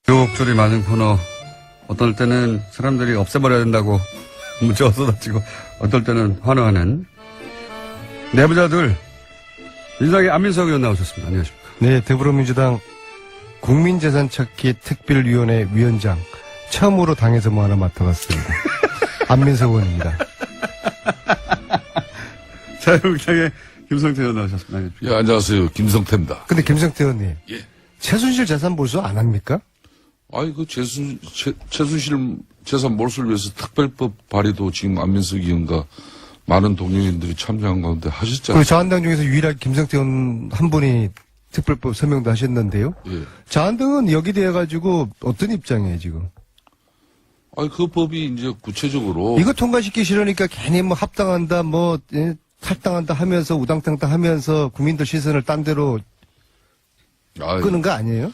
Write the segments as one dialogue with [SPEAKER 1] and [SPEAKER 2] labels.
[SPEAKER 1] 욕줄이 많은 코너. 어떨 때는 사람들이 없애버려야 된다고 문자가 쏟아지고 어떨 때는 환호하는 내부자들. 민주당의 안민석 의원 나오셨습니다. 안녕하십니까.
[SPEAKER 2] 네, 더불어민주당 국민재산 찾기 특별위원회 위원장 처음으로 당에서 뭐 하나 맡아봤습니다. 안민석 의원입니다.
[SPEAKER 1] 자유국당의 김성태 의원 나오셨습니다. 안녕하십니까.
[SPEAKER 3] 예, 안녕하세요. 김성태입니다.
[SPEAKER 2] 근데 김성태 의원님.
[SPEAKER 3] 예.
[SPEAKER 2] 최순실 재산 몰수 안 합니까?
[SPEAKER 3] 아이, 최순실 재산 몰수를 위해서 특별법 발의도 지금 안민석 의원과 많은 동료인들이 참여한 가운데 하셨잖아요.
[SPEAKER 2] 그 자한당 중에서 유일하게 김성태 의원 한 분이 특별법 서명도 하셨는데요.
[SPEAKER 3] 예.
[SPEAKER 2] 자한당은 여기 대해가지고 어떤 입장이에요, 지금?
[SPEAKER 3] 아이, 그 법이 이제 구체적으로.
[SPEAKER 2] 이거 통과시키기 싫으니까 괜히 뭐 합당한다, 뭐, 탈당한다 하면서 우당탕당 하면서 국민들 시선을 딴 데로
[SPEAKER 3] 아이,
[SPEAKER 2] 끄는 거 아니에요?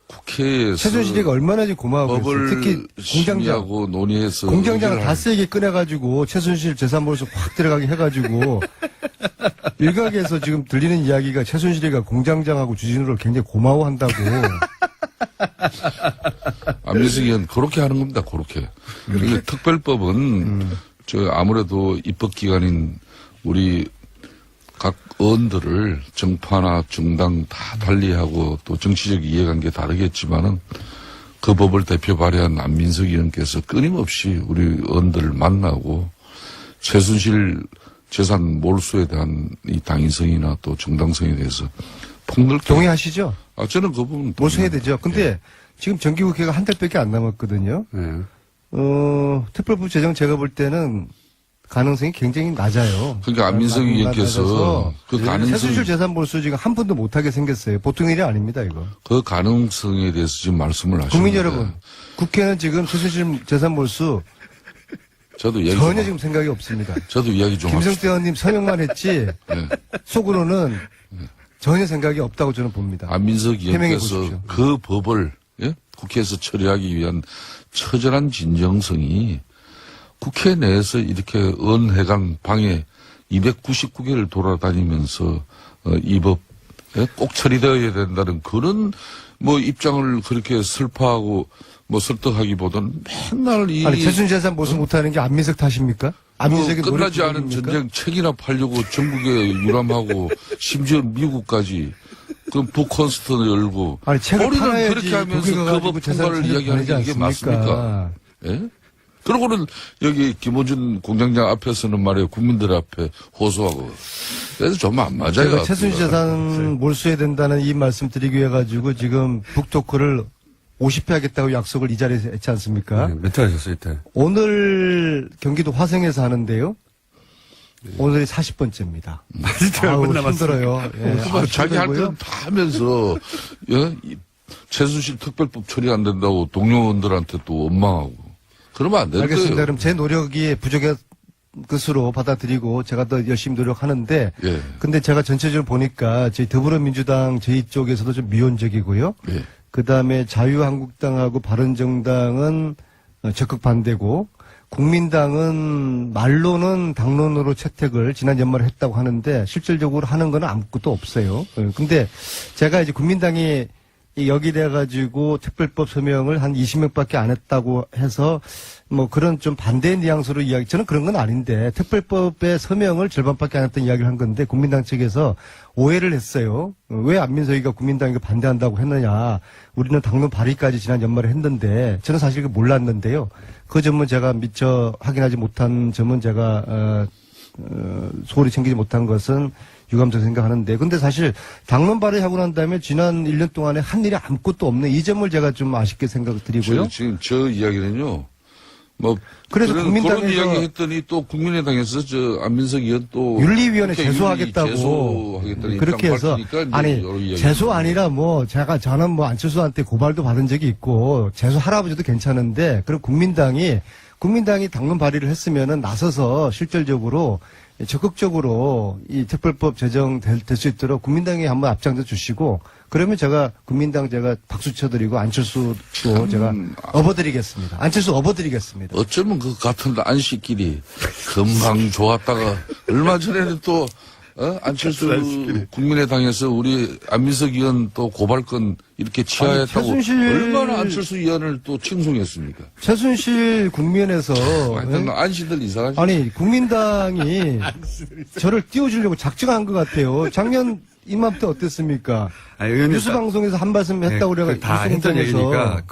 [SPEAKER 3] 국회에서.
[SPEAKER 2] 최순실이가 얼마나 지금 고마워요.
[SPEAKER 3] 법을
[SPEAKER 2] 특히 공장장.
[SPEAKER 3] 심의하고 논의해서.
[SPEAKER 2] 공장장을
[SPEAKER 3] 의견을
[SPEAKER 2] 다 세게 꺼내가지고 최순실 재산 몰수 확 들어가게 해가지고 일각에서 지금 들리는 이야기가 최순실이가 공장장하고 주진우를 굉장히 고마워한다고.
[SPEAKER 3] 안민석 의원 그렇게 하는 겁니다. 그렇게. 이게 특별법은 아무래도 입법기관인 우리 각 의원들을 정파나 정당 다 달리하고 또 정치적 이해관계 다르겠지만은 그 법을 대표 발의한 안민석 의원께서 끊임없이 우리 의원들을 만나고 최순실 재산 몰수에 대한 이 당위성이나 또 정당성에 대해서 폭넓게.
[SPEAKER 2] 동의하시죠?
[SPEAKER 3] 저는 그 부분.
[SPEAKER 2] 몰수해야 되죠. 근데 지금 정기국회가 한 달밖에 안 남았거든요.
[SPEAKER 1] 네.
[SPEAKER 2] 특별법 제정 제가 볼 때는 가능성이 굉장히 낮아요.
[SPEAKER 3] 그러니까 안민석 의원께서 그 가능성.
[SPEAKER 2] 최순실 재산 몰수 지금 한 푼도 못하게 생겼어요. 보통 일이 아닙니다, 이거.
[SPEAKER 3] 그 가능성에 대해서 지금 말씀을 하시는
[SPEAKER 2] 국민 여러분, 국회는 지금 최순실 재산 몰수
[SPEAKER 3] 저도 이야기
[SPEAKER 2] 전혀
[SPEAKER 3] 좀
[SPEAKER 2] 지금 생각이 없습니다.
[SPEAKER 3] 저도 이야기 좀 합시다.
[SPEAKER 2] 김성태 의원님 서명만 했지
[SPEAKER 3] 네.
[SPEAKER 2] 속으로는 전혀 생각이 없다고 저는 봅니다.
[SPEAKER 3] 안민석
[SPEAKER 2] 해명해
[SPEAKER 3] 의원께서
[SPEAKER 2] 보십시오.
[SPEAKER 3] 그 법을 국회에서 처리하기 위한 처절한 진정성이 국회 내에서 이렇게 의원회관 방에 299개를 돌아다니면서 이 법 꼭 처리되어야 된다는 그런 뭐 입장을 그렇게 설파하고 뭐 설득하기보다는 맨날 이
[SPEAKER 2] 아니 최순실 재산 몰수 못하는 게 안민석 탓입니까? 안민석이
[SPEAKER 3] 뭐 끝나지 않은
[SPEAKER 2] 노력입니까?
[SPEAKER 3] 전쟁 책이나 팔려고 전국에 유람하고 심지어 미국까지 그 북콘서트를 열고
[SPEAKER 2] 아니 책을
[SPEAKER 3] 우리는
[SPEAKER 2] 팔아야지
[SPEAKER 3] 그렇게 하면서
[SPEAKER 2] 독일
[SPEAKER 3] 그
[SPEAKER 2] 가가지고
[SPEAKER 3] 법
[SPEAKER 2] 재산을
[SPEAKER 3] 통과를 이야기하는 게 이게
[SPEAKER 2] 찾아내지
[SPEAKER 3] 맞습니까? 예? 그러고는 여기 김호준 공장장 앞에서는 말이에요 국민들 앞에 호소하고 그래서 좀 안 맞아요.
[SPEAKER 2] 제가 최순실 재산 몰수해야 된다는 이 말씀 드리기 위해 가지고 지금 북토크를 50회 하겠다고 약속을 이 자리에서 했지 않습니까?
[SPEAKER 1] 네, 몇 회 하셨어요, 이때?
[SPEAKER 2] 오늘 경기도 화성에서 하는데요. 오늘이 40번째입니다. 아우, 힘들어요. 예, 아주
[SPEAKER 3] 자기 할
[SPEAKER 2] 힘들고요.
[SPEAKER 3] 때는 다 하면서 이 최순실 특별법 처리 안 된다고 동료원들한테 또 원망하고 그러면 안 되는
[SPEAKER 2] 알겠습니다.
[SPEAKER 3] 거예요.
[SPEAKER 2] 그럼 제 노력이 부족한 것으로 받아들이고 제가 더 열심히 노력하는데
[SPEAKER 3] 예.
[SPEAKER 2] 근데 제가 전체적으로 보니까 저희 더불어민주당 저희 쪽에서도 좀 미온적이고요.
[SPEAKER 3] 예.
[SPEAKER 2] 그다음에 자유한국당하고 바른정당은 적극 반대고 국민당은 말로는 당론으로 채택을 지난 연말에 했다고 하는데 실질적으로 하는 건 아무것도 없어요. 근데 제가 이제 국민당이 여기 돼가지고 특별법 서명을 한 20명밖에 안 했다고 해서 뭐 그런 좀 반대 뉘앙스로 이야기, 저는 그런 건 아닌데 특별법의 서명을 절반밖에 안 했던 이야기를 한 건데 국민당 측에서 오해를 했어요. 왜 안민석이가 국민당이 반대한다고 했느냐. 우리는 당론 발의까지 지난 연말에 했는데 저는 사실 몰랐는데요. 그 점은 제가 미처 확인하지 못한 점은 제가 소홀히 챙기지 못한 것은 유감스럽게 생각하는데 근데 사실 당론 발의하고 난 다음에 지난 1년 동안에 한 일이 아무것도 없는 이 점을 제가 좀 아쉽게 생각드리고요.
[SPEAKER 3] 지금 저 이야기는요. 뭐
[SPEAKER 2] 그래서
[SPEAKER 3] 그런
[SPEAKER 2] 국민당에서
[SPEAKER 3] 이야기 했더니 또 국민의당에서 저 안민석 의원 또
[SPEAKER 2] 윤리위원회
[SPEAKER 3] 국회
[SPEAKER 2] 제소하겠다고
[SPEAKER 3] 제소하겠다는
[SPEAKER 2] 그렇게
[SPEAKER 3] 입장
[SPEAKER 2] 해서
[SPEAKER 3] 밝히니까 이제
[SPEAKER 2] 아니
[SPEAKER 3] 여러 이야기
[SPEAKER 2] 제소 아니라 뭐 저는 뭐 안철수한테 고발도 받은 적이 있고 제소 할아버지도 괜찮은데 그럼 국민당이 당론 발의를 했으면은 나서서 실질적으로 적극적으로 이 특별법 제정될 수 있도록 국민당이 한번 앞장서 주시고 그러면 제가 국민당 제가 박수 쳐드리고 안철수도 제가 업어드리겠습니다. 안철수 업어드리겠습니다.
[SPEAKER 3] 어쩌면 그 같은 안식끼리 금방 좋았다가 얼마 전에는 또 안철수 국민의당에서 우리 안민석 의원 또 고발건 이렇게 취하했다고 얼마나 안철수 의원을 또 칭송했습니까?
[SPEAKER 2] 최순실 국면에서
[SPEAKER 3] 하여튼 안씨들 이상하지.
[SPEAKER 2] 아니 국민당이 저를 띄워주려고 작정한 것 같아요. 작년 이맘때 어땠습니까?
[SPEAKER 1] 아니, 의원님
[SPEAKER 2] 뉴스 방송에서 한 말씀 했다고 그래가
[SPEAKER 1] 다 했던 얘기니까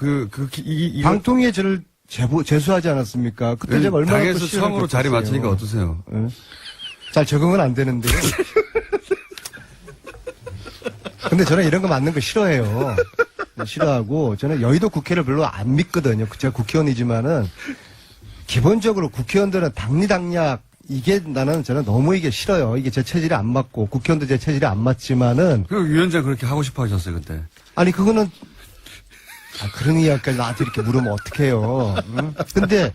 [SPEAKER 2] 이 방통위에 저를 제수하지 않았습니까? 그때 제가 얼마나
[SPEAKER 1] 당에서
[SPEAKER 2] 또 시간을
[SPEAKER 1] 처음으로 자리
[SPEAKER 2] 걷었어요.
[SPEAKER 1] 맡으니까 어떠세요?
[SPEAKER 2] 예? 잘 적응은 안 되는데요. 근데 저는 이런 거 맞는 거 싫어해요. 싫어하고 저는 여의도 국회를 별로 안 믿거든요. 제가 국회의원이지만은 기본적으로 국회의원들은 당리당략 이게 저는 너무 이게 싫어요. 이게 제 체질이 안 맞고 국회의원도 제 체질이 안 맞지만은
[SPEAKER 1] 그 위원장 그렇게 하고 싶어 하셨어요 그때.
[SPEAKER 2] 아니 그거는 그런 이야기까지 나한테 이렇게 물으면 어떡해요. 응? 근데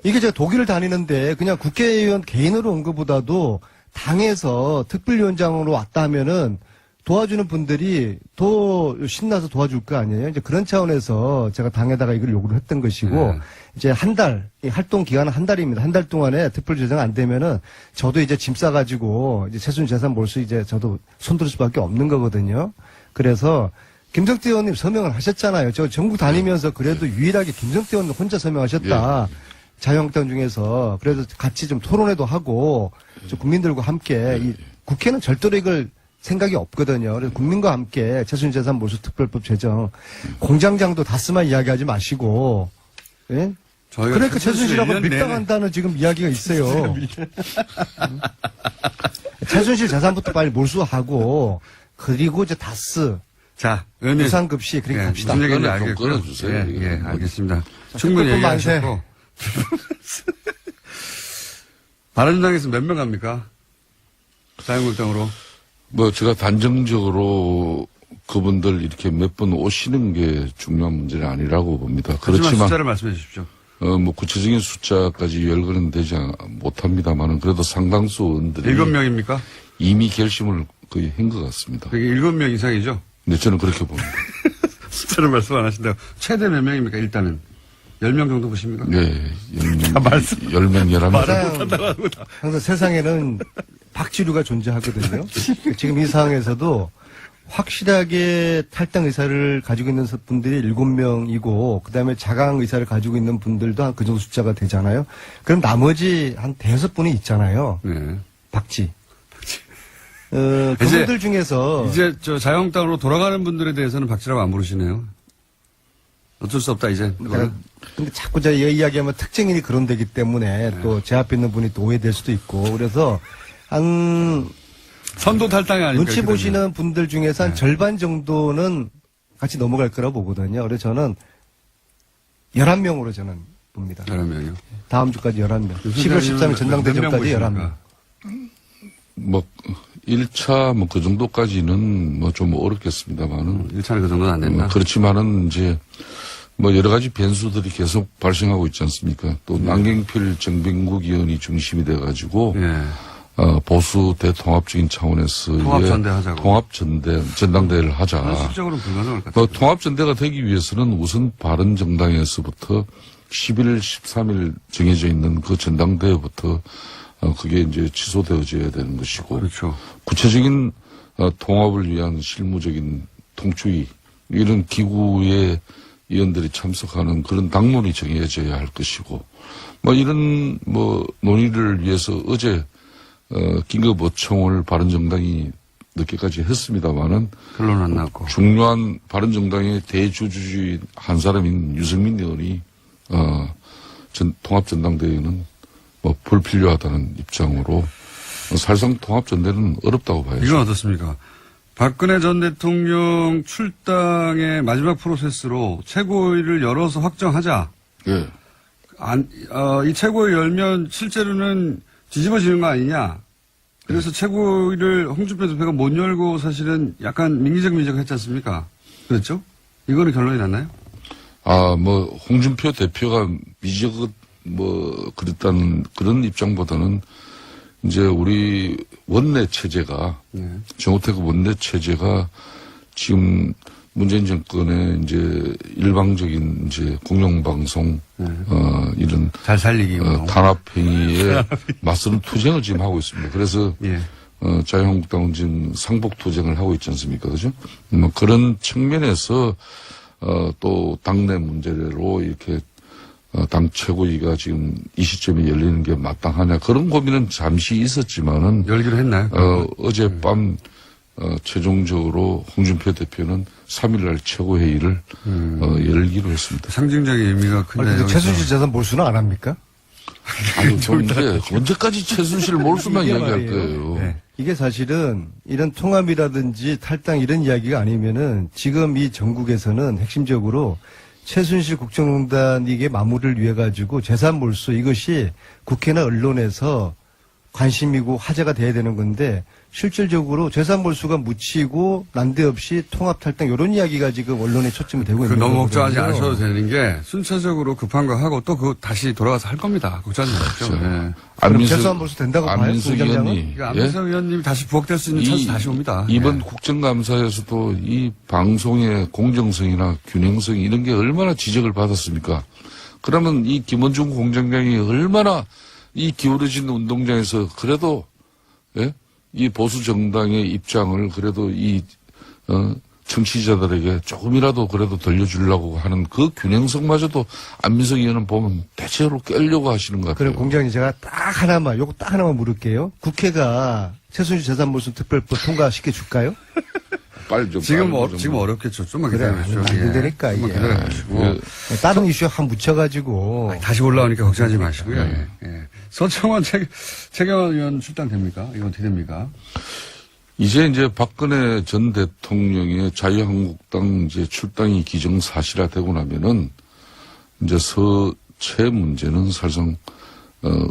[SPEAKER 2] 이게 제가 독일을 다니는데 그냥 국회의원 개인으로 온 것보다도 당에서 특별위원장으로 왔다 하면은 도와주는 분들이 더 신나서 도와줄 거 아니에요. 이제 그런 차원에서 제가 당에다가 이걸 요구를 했던 것이고 이제 한 달, 이 활동 기간은 한 달입니다. 한 달 동안에 특별조정 안 되면은 저도 이제 짐 싸가지고 이제 최순실 재산 몰수 이제 저도 손들 수밖에 없는 거거든요. 그래서 김성태 의원님 서명을 하셨잖아요. 저 전국 다니면서 그래도 유일하게 김성태 의원님 혼자 서명하셨다. 자유한국당 중에서 그래서 같이 좀 토론회도 하고 좀 국민들과 함께 이 국회는 절대로 이걸 생각이 없거든요. 그래서 국민과 함께 최순실 재산 몰수 특별법 제정 공장장도 다스만 이야기하지 마시고 예? 그러니까 최순실하고 밀당한다는 지금 이야기가 있어요. 최순실 재산부터 빨리 몰수하고 그리고 이제 다스
[SPEAKER 1] 자, 의원님.
[SPEAKER 2] 유상급시 그렇게 갑시다.
[SPEAKER 1] 무슨 얘기인지
[SPEAKER 3] 좀
[SPEAKER 1] 알겠고요.
[SPEAKER 3] 끊어주세요.
[SPEAKER 1] 예, 알겠습니다. 충분히 얘기하셨고. 바른정당에서 몇 명 갑니까? 자유한국당으로.
[SPEAKER 3] 뭐 제가 단정적으로 그분들 이렇게 몇 번 오시는 게 중요한 문제는 아니라고 봅니다.
[SPEAKER 1] 그렇지만 숫자를 말씀해 주십시오.
[SPEAKER 3] 뭐 구체적인 숫자까지 열거는 되지 못합니다만은 그래도 상당수 의원들이
[SPEAKER 1] 7명입니까?
[SPEAKER 3] 이미 결심을 거의 한 것 같습니다.
[SPEAKER 1] 그게 7명 이상이죠?
[SPEAKER 3] 네, 저는 그렇게 봅니다.
[SPEAKER 1] 숫자를 말씀 안 하신다고. 최대 몇 명입니까, 일단은? 10명 정도 보십니까?
[SPEAKER 3] 네, 10명,
[SPEAKER 1] 말씀.
[SPEAKER 3] 10명, 11명.
[SPEAKER 2] 맞아요. 항상 세상에는 박지류가 존재하거든요. 지금 이 상황에서도 확실하게 탈당 의사를 가지고 있는 분들이 7명이고, 그 다음에 자강 의사를 가지고 있는 분들도 한 그 정도 숫자가 되잖아요. 그럼 나머지 한 5분이 있잖아요.
[SPEAKER 1] 네.
[SPEAKER 2] 박지. 그분들 중에서.
[SPEAKER 1] 이제 자유한국당으로 돌아가는 분들에 대해서는 박지라고 안 부르시네요. 어쩔 수 없다, 이제.
[SPEAKER 2] 근데 자꾸 제가 이야기하면 특징인이 그런 데기 때문에 또 제 앞에 있는 분이 또 오해될 수도 있고, 그래서 한
[SPEAKER 1] 선도 탈당이 아닐까.
[SPEAKER 2] 눈치 보시는 분들 중에서 한 절반 정도는 같이 넘어갈 거라고 보거든요. 그래서 저는 11명으로 저는 봅니다.
[SPEAKER 1] 11명이요?
[SPEAKER 2] 다음 주까지 11명. 11월 13일 전당대전까지 11명.
[SPEAKER 3] 뭐 1차 뭐 그 정도까지는 뭐 좀 어렵겠습니다만은
[SPEAKER 1] 1차는 그 정도는 안 된다.
[SPEAKER 3] 그렇지만은 이제 뭐 여러 가지 변수들이 계속 발생하고 있지 않습니까? 또 남경필 정병국 의원이 중심이 돼 가지고
[SPEAKER 1] 예.
[SPEAKER 3] 보수 대통합적인 차원에서의
[SPEAKER 1] 통합전대하자고.
[SPEAKER 3] 전당대회를 하자.
[SPEAKER 1] 실적으로는 불가능할 것 같아요.
[SPEAKER 3] 통합전대가 되기 위해서는 우선 바른정당에서부터 11일, 13일 정해져 있는 그 전당대회부터 그게 이제 취소되어져야 되는 것이고.
[SPEAKER 1] 그렇죠.
[SPEAKER 3] 구체적인 통합을 위한 실무적인 통추위, 이런 기구에 의원들이 참석하는 그런 당론이 정해져야 할 것이고, 뭐 이런 뭐 논의를 위해서 어제 긴급 어청을 바른정당이 늦게까지 했습니다마는
[SPEAKER 1] 결론은 안 났고.
[SPEAKER 3] 중요한 바른정당의 대주주주의 한 사람인 유승민 의원이 통합전당대회는 뭐 불필요하다는 입장으로 사실상 통합전대는 어렵다고 봐야죠.
[SPEAKER 1] 이건 어떻습니까? 박근혜 전 대통령 출당의 마지막 프로세스로 최고위를 열어서 확정하자.
[SPEAKER 3] 예.
[SPEAKER 1] 이 최고위 열면 실제로는 뒤집어지는 거 아니냐. 그래서 최고위를 홍준표 대표가 못 열고 사실은 약간 민기적 했지 않습니까? 그랬죠? 이거는 결론이 났나요?
[SPEAKER 3] 뭐 홍준표 대표가 그랬다는 그런 입장보다는 이제 우리 원내 체제가 정우택 원내 체제가 지금 문재인 정권의 이제 일방적인 이제 공영방송 이런
[SPEAKER 1] 잘 살리기
[SPEAKER 3] 탄압 행위에 맞서는 투쟁을 지금 하고 있습니다. 그래서
[SPEAKER 1] 예.
[SPEAKER 3] 자유한국당은 지금 상복투쟁을 하고 있지 않습니까? 그죠? 뭐 그런 측면에서, 또 당내 문제로 이렇게, 당 최고위가 지금 이 시점에 열리는 게 마땅하냐. 그런 고민은 잠시 있었지만은,
[SPEAKER 1] 열기로 했나요?
[SPEAKER 3] 어젯밤, 최종적으로 홍준표 대표는 3일날 최고회의를, 열기로 했습니다.
[SPEAKER 1] 상징적인 의미가 큰데.
[SPEAKER 2] 근데
[SPEAKER 1] 여기서.
[SPEAKER 2] 최순실 재산 몰수는 안 합니까?
[SPEAKER 3] 아니, 근데 언제까지 최순실 몰수만
[SPEAKER 2] 이게
[SPEAKER 3] 이야기할
[SPEAKER 2] 말이에요.
[SPEAKER 3] 거예요.
[SPEAKER 1] 네.
[SPEAKER 2] 이게 사실은 이런 통합이라든지 탈당 이런 이야기가 아니면은 지금 이 전국에서는 핵심적으로 최순실 국정농단 이게 마무리를 위해 가지고 재산 몰수 이것이 국회나 언론에서 관심이고 화제가 돼야 되는 건데 실질적으로 재산 몰수가 묻히고 난데없이 통합 탈당 이런 이야기가 지금 언론에 초점이 되고 있는
[SPEAKER 1] 너무 걱정하지
[SPEAKER 2] 거거든요.
[SPEAKER 1] 않으셔도 되는 게 순차적으로 급한 거 하고 또 그거 다시 돌아가서 할 겁니다. 걱정하지 마십시오.
[SPEAKER 3] 그렇죠.
[SPEAKER 1] 네.
[SPEAKER 2] 그럼 재산 몰수 된다고 봐요?
[SPEAKER 3] 안민석
[SPEAKER 2] 공장장은?
[SPEAKER 3] 의원이
[SPEAKER 1] 그러니까 안민석 의원님이 다시 부각될 수 있는 찬스 다시 옵니다.
[SPEAKER 3] 이번
[SPEAKER 1] 예.
[SPEAKER 3] 국정감사에서도 이 방송의 공정성이나 균형성 이런 게 얼마나 지적을 받았습니까? 그러면 이 김원중 공장장이 얼마나 이 기울어진 운동장에서 그래도 이 보수 정당의 입장을 그래도 청취자들에게 조금이라도 그래도 들려주려고 하는 그 균형성마저도 안민석 의원은 보면 대체로 깨려고 하시는 것 같아요.
[SPEAKER 2] 그럼 공장님 제가 요거 딱 하나만 물을게요. 국회가 최순실 재산 몰수 특별법 통과시켜 줄까요?
[SPEAKER 3] 빨리 좀
[SPEAKER 1] 지금
[SPEAKER 3] 빨리 좀.
[SPEAKER 1] 지금 어렵겠죠. 좀만
[SPEAKER 2] 그래,
[SPEAKER 1] 기다려주시죠.
[SPEAKER 2] 안 된다니까,
[SPEAKER 1] 좀만
[SPEAKER 2] 이게.
[SPEAKER 1] 기다려주시고.
[SPEAKER 3] 예.
[SPEAKER 2] 다른 이슈에 한 묻혀가지고
[SPEAKER 1] 다시 올라오니까 걱정하지 마시고요. 예. 서청원 최경환 의원 출당됩니까? 이건 어떻게 됩니까?
[SPEAKER 3] 이제 박근혜 전 대통령의 자유한국당 이제 출당이 기정사실화되고 나면은 이제 서체 문제는 사실상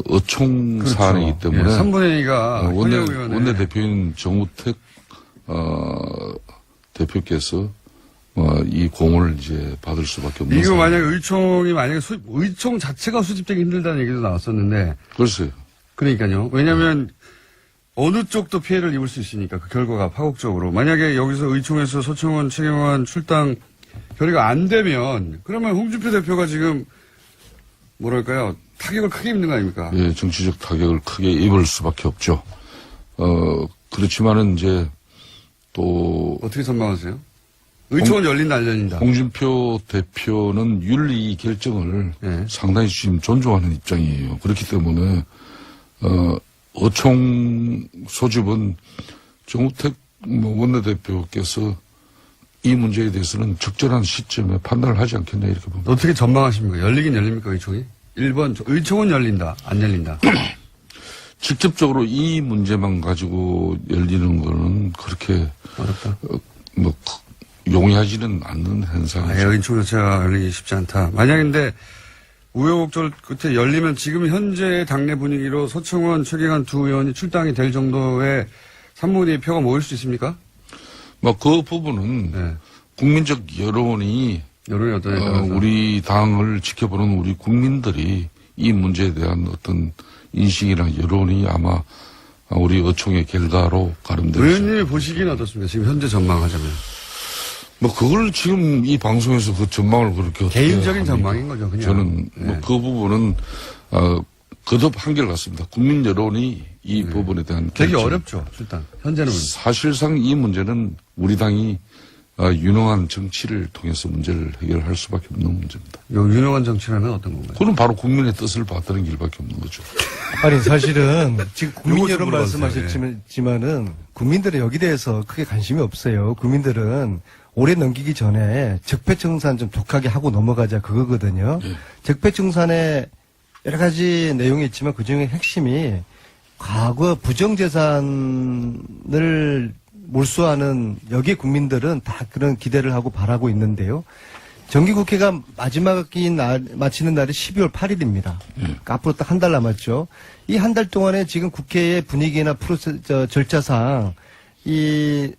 [SPEAKER 3] 어총 사안이기 때문에
[SPEAKER 1] 3분의 2가
[SPEAKER 3] 원내대표인 정우택 대표께서 이 공을 이제 받을 수밖에 없는
[SPEAKER 1] 이거
[SPEAKER 3] 상황.
[SPEAKER 1] 만약에 만약에 의총 자체가 수집되기 힘들다는 얘기도 나왔었는데
[SPEAKER 3] 글쎄요.
[SPEAKER 1] 그러니까요. 왜냐하면 어느 쪽도 피해를 입을 수 있으니까 그 결과가 파국적으로 만약에 여기서 의총에서 서청원 최경환 출당 결의가 안 되면 그러면 홍준표 대표가 지금 뭐랄까요 타격을 크게 입는 거 아닙니까?
[SPEAKER 3] 예, 정치적 타격을 크게 입을 수밖에 없죠. 그렇지만은 이제 또
[SPEAKER 1] 어떻게 전망하세요? 의총은 열린다 안 열린다.
[SPEAKER 3] 홍준표 대표는 윤리 결정을
[SPEAKER 1] 네.
[SPEAKER 3] 상당히 지금 존중하는 입장이에요. 그렇기 때문에 어총 소집은 정우택 원내대표께서 이 문제에 대해서는 적절한 시점에 판단을 하지 않겠냐 이렇게 봅니다.
[SPEAKER 1] 어떻게 전망하십니까? 열리긴 열립니까 의총이? 1번 의총은 열린다 안 열린다.
[SPEAKER 3] 직접적으로 이 문제만 가지고 열리는 거는 그렇게
[SPEAKER 1] 어렵다.
[SPEAKER 3] 용이하지는 않는 현상이죠.
[SPEAKER 1] 의총 자체가 열리기 쉽지 않다. 만약인데 우여곡절 끝에 열리면 지금 현재 당내 분위기로 서청원, 최경환 두 의원이 출당이 될 정도의 3분의 2 표가 모일 수 있습니까?
[SPEAKER 3] 그 부분은
[SPEAKER 1] 네.
[SPEAKER 3] 국민적 여론이
[SPEAKER 1] 여론이 어떠냐에 따라서.
[SPEAKER 3] 우리 당을 지켜보는 우리 국민들이 이 문제에 대한 어떤 인식이나 여론이 아마 우리 어총의 결과로 가름될 수
[SPEAKER 1] 의원님이
[SPEAKER 3] 있습니다.
[SPEAKER 1] 보시기는 어떻습니까? 지금 현재 전망하자면.
[SPEAKER 3] 그걸 지금 이 방송에서 그 전망을 그렇게 어떻게
[SPEAKER 1] 개인적인
[SPEAKER 3] 합니까?
[SPEAKER 1] 전망인 거죠, 그냥.
[SPEAKER 3] 저는
[SPEAKER 1] 네.
[SPEAKER 3] 그 부분은 거듭 한결같습니다. 국민 여론이 이 부분에 대한
[SPEAKER 1] 되게
[SPEAKER 3] 결정.
[SPEAKER 1] 어렵죠, 출당. 현재는.
[SPEAKER 3] 사실상 이 문제는 우리 당이 유능한 정치를 통해서 문제를 해결할 수밖에 없는 문제입니다.
[SPEAKER 1] 유능한 정치라면 어떤 건가요?
[SPEAKER 3] 그건 바로 국민의 뜻을 받드는 길밖에 없는 거죠.
[SPEAKER 2] 아니 사실은 지금 국민
[SPEAKER 1] 요거 좀
[SPEAKER 2] 여론
[SPEAKER 1] 물어보세요.
[SPEAKER 2] 말씀하셨지만은 국민들은 여기 대해서 크게 관심이 없어요. 국민들은 올해 넘기기 전에 적폐청산 좀 독하게 하고 넘어가자 그거거든요. 적폐청산에 여러 가지 내용이 있지만 그중에 핵심이 과거 부정재산을 몰수하는 여기 국민들은 다 그런 기대를 하고 바라고 있는데요. 정기국회가 마지막인 마치는 날이 12월 8일입니다. 그러니까 앞으로 딱 한 달 남았죠. 이 한 달 동안에 지금 국회의 분위기나 절차상 이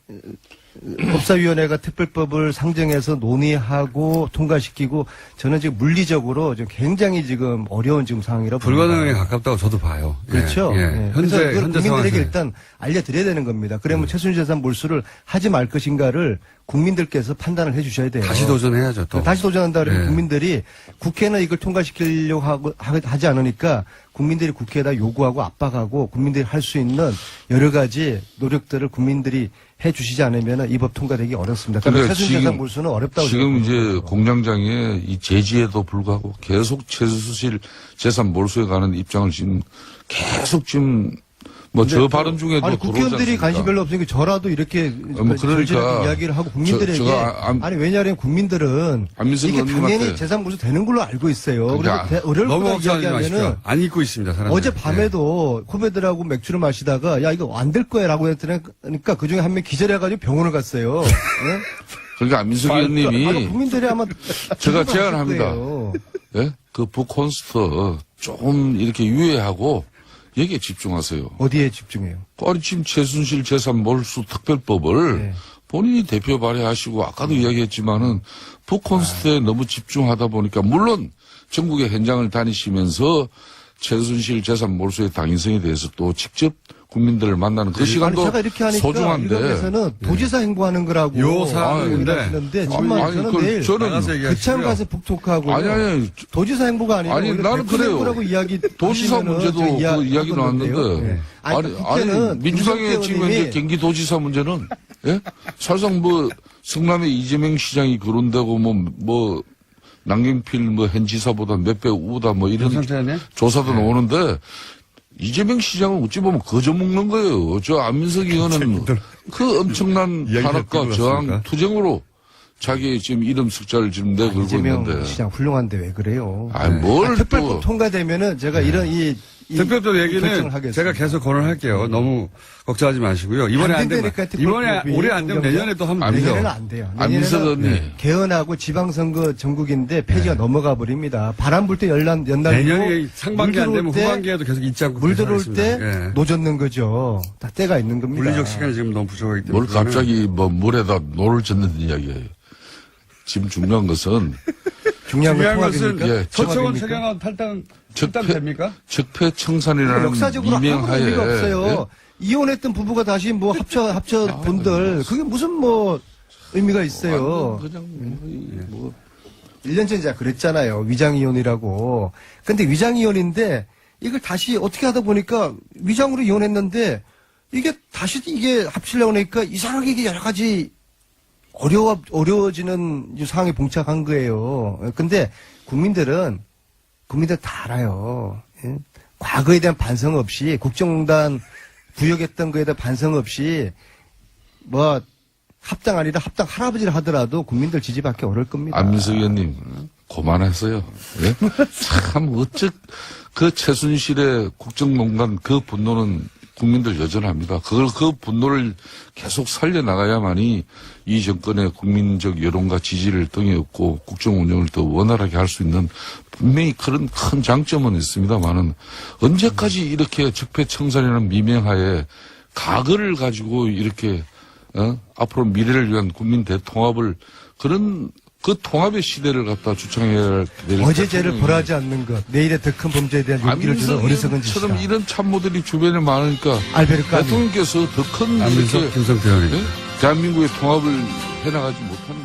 [SPEAKER 2] 법사위원회가 특별법을 상정해서 논의하고 통과시키고 저는 지금 물리적으로 지금 굉장히 지금 어려운 지금 상황이라고
[SPEAKER 1] 불가능에
[SPEAKER 2] 봅니다.
[SPEAKER 1] 가깝다고 저도 봐요.
[SPEAKER 2] 그렇죠.
[SPEAKER 1] 예, 예.
[SPEAKER 2] 네. 그래서 그걸
[SPEAKER 1] 현재
[SPEAKER 2] 국민들에게
[SPEAKER 1] 상황에서
[SPEAKER 2] 일단 알려드려야 되는 겁니다. 그러면 최순실재산 몰수를 하지 말 것인가를 국민들께서 판단을 해주셔야 돼요.
[SPEAKER 1] 다시 도전해야죠. 또.
[SPEAKER 2] 다시 도전한다 그러면
[SPEAKER 1] 네.
[SPEAKER 2] 국민들이 국회는 이걸 통과시키려고 하지 않으니까 국민들이 국회에다 요구하고 압박하고 국민들이 할 수 있는 여러 가지 노력들을 국민들이 해 주시지 않으면 이 법 통과되기 어렵습니다. 그러니까
[SPEAKER 3] 그러니까
[SPEAKER 2] 최순실재산 몰수는 어렵다고
[SPEAKER 3] 지금 이제
[SPEAKER 2] 생각합니다.
[SPEAKER 3] 공장장의 이 제지에도 불구하고 계속 최순실 재산 몰수에 관한 입장을 지금 계속 지금 뭐 저 발언 중에도
[SPEAKER 2] 아니
[SPEAKER 3] 들어오지
[SPEAKER 2] 국회의원들이
[SPEAKER 3] 않습니까?
[SPEAKER 2] 관심 별로 없으니까 저라도 이렇게
[SPEAKER 3] 뭐 그러니까
[SPEAKER 2] 절실하게 이야기를 하고 국민들에게 아니 왜냐하면 국민들은
[SPEAKER 3] 안민석
[SPEAKER 2] 이게
[SPEAKER 3] 의원님한테
[SPEAKER 2] 당연히 재산 몰수 되는 걸로 알고 있어요.
[SPEAKER 3] 그러니까
[SPEAKER 2] 그래서 어려울
[SPEAKER 1] 너무
[SPEAKER 2] 거다
[SPEAKER 1] 걱정하지
[SPEAKER 2] 이야기하면은
[SPEAKER 1] 마십시오. 안 잊고 있습니다. 사람들.
[SPEAKER 2] 어제 밤에도 후배들하고 맥주를 마시다가 야 이거 안 될 거야라고 했더니까 그중에 한 명 기절해가지고 병원을 갔어요. 네?
[SPEAKER 3] 그러니까 안민석
[SPEAKER 2] 아니,
[SPEAKER 3] 의원님이
[SPEAKER 2] 국민들이 아마
[SPEAKER 3] 제가
[SPEAKER 2] 기분을
[SPEAKER 3] 제안합니다.
[SPEAKER 2] 하실 거예요.
[SPEAKER 3] 예? 그 북콘스트 조금 이렇게 유예하고 여기에 집중하세요.
[SPEAKER 2] 어디에 집중해요?
[SPEAKER 3] 아니 지금 최순실 재산 몰수 특별법을
[SPEAKER 2] 네.
[SPEAKER 3] 본인이 대표 발의하시고 아까도 이야기했지만은 북콘스트에 너무 집중하다 보니까 물론 전국의 현장을 다니시면서 최순실 재산 몰수의 당위성에 대해서 또 직접 국민들을 만나는 그
[SPEAKER 2] 아니,
[SPEAKER 3] 시간도
[SPEAKER 2] 제가 이렇게 하니까
[SPEAKER 3] 소중한데.
[SPEAKER 2] 일각에서는 도지사 행보하는 거라고
[SPEAKER 1] 요 사안인데.
[SPEAKER 2] 하시는데 정말
[SPEAKER 3] 아니,
[SPEAKER 2] 저는
[SPEAKER 3] 그걸
[SPEAKER 2] 내일
[SPEAKER 3] 저는
[SPEAKER 1] 나가서 얘기하시고요.
[SPEAKER 2] 그참 가서 북톡하고
[SPEAKER 3] 아니
[SPEAKER 2] 도지사 행보가 아니고
[SPEAKER 3] 아니, 나는 그래요.
[SPEAKER 2] 행보라고 이야기
[SPEAKER 3] 도지사
[SPEAKER 2] 하시면은
[SPEAKER 3] 문제도
[SPEAKER 2] 제가
[SPEAKER 3] 그 이야기 나왔는데
[SPEAKER 2] 네. 아니, 국회는
[SPEAKER 3] 민주당의 지금 현재
[SPEAKER 2] 의원님이
[SPEAKER 3] 경기도지사 문제는 예? 사실상 뭐 성남의 이재명 시장이 거론되고 뭐 남경필 뭐 현 지사보다 몇 배 우다 뭐 이런
[SPEAKER 1] 괜찮네.
[SPEAKER 3] 조사도 나오는데 이재명 시장은 어찌 보면 거저 먹는 거예요. 저 안민석 의원은 그 엄청난
[SPEAKER 1] 이야기가
[SPEAKER 3] 탄압과
[SPEAKER 1] 끌고
[SPEAKER 3] 저항
[SPEAKER 1] 왔습니까?
[SPEAKER 3] 투쟁으로 자기 지금 이름 숫자를 지금 내걸고
[SPEAKER 2] 이재명
[SPEAKER 3] 있는데.
[SPEAKER 2] 시장 훌륭한데 왜 그래요?
[SPEAKER 3] 뭘
[SPEAKER 2] 특별법
[SPEAKER 3] 또.
[SPEAKER 2] 통과되면은 제가 이런 이
[SPEAKER 1] 특별법 얘기는
[SPEAKER 2] 결정을 하겠습니다.
[SPEAKER 1] 제가 계속 거론할게요. 너무 걱정하지 마시고요. 이번에 안 되면
[SPEAKER 2] 된다니까,
[SPEAKER 1] 이번에
[SPEAKER 2] 특별법이.
[SPEAKER 1] 올해 안 되면 내년에 또 하면 되죠.
[SPEAKER 2] 내년에는 안 돼요.
[SPEAKER 3] 안민석
[SPEAKER 2] 내년에는
[SPEAKER 3] 의원님.
[SPEAKER 2] 개헌하고 지방선거 전국인데 폐지가 넘어가 버립니다. 바람 불 때 연날
[SPEAKER 1] 내년에 상반기 안 되면 후반기에도 계속 잊지 않고
[SPEAKER 2] 물 들어올
[SPEAKER 1] 계속
[SPEAKER 2] 때
[SPEAKER 1] 하겠습니다. 예.
[SPEAKER 2] 노젓는 거죠. 다 때가 있는 겁니다.
[SPEAKER 1] 물리적 시간이 지금 너무 부족하기 때문에.
[SPEAKER 3] 뭘 갑자기 뭐 물에다 노를 젓는 이야기예요. 지금 중요한 것은
[SPEAKER 2] 중요한 건
[SPEAKER 1] 중요한 것은
[SPEAKER 2] 통합입니까?
[SPEAKER 3] 예,
[SPEAKER 1] 서청원
[SPEAKER 2] 통합입니까?
[SPEAKER 1] 최경환 탈당 됩니까?
[SPEAKER 3] 적폐청산이라는
[SPEAKER 2] 역사적으로 아무런
[SPEAKER 3] 미명하에
[SPEAKER 2] 의미가 없어요.
[SPEAKER 3] 예?
[SPEAKER 2] 이혼했던 부부가 다시 뭐 합쳐 본들 그게 무슨 뭐 의미가 있어요.
[SPEAKER 3] 그냥 뭐
[SPEAKER 2] 1년 전에 제가 그랬잖아요. 위장이혼이라고. 근데 위장이혼인데 이걸 다시 어떻게 하다 보니까 위장으로 이혼했는데 이게 다시 이게 합치려고 하니까 이상하게 이게 여러 가지 어려워지는 상황에 봉착한 거예요. 근데 국민들 다 알아요. 예? 과거에 대한 반성 없이 국정농단 부역했던 거에 대한 반성 없이 뭐 합당 아니라 합당 할아버지를 하더라도 국민들 지지받기 어려울 겁니다.
[SPEAKER 3] 안민석 의원님 고만했어요. 예? 참 그 최순실의 국정농단 그 분노는 국민들 여전합니다. 그 분노를 계속 살려나가야만이 이 정권의 국민적 여론과 지지를 등에 업고 국정 운영을 더 원활하게 할 수 있는 분명히 그런 큰 장점은 있습니다만은 언제까지 이렇게 적폐청산이라는 미명하에 과거를 가지고 이렇게 앞으로 미래를 위한 국민 대통합을 그런 그 통합의 시대를 갖다 주창해야 될
[SPEAKER 2] 어제 죄를 벌하지 않는 것, 내일의 더 큰 범죄에 대한 용기를 주는 어리석은 짓이다.
[SPEAKER 3] 처럼 이런 참모들이 주변에 많으니까
[SPEAKER 2] 알베르 까미.
[SPEAKER 3] 대통령께서 더 큰
[SPEAKER 1] 안민석
[SPEAKER 3] 이렇게
[SPEAKER 1] 김성태 의원님.
[SPEAKER 3] 대한민국의 통합을 해나가지 못하는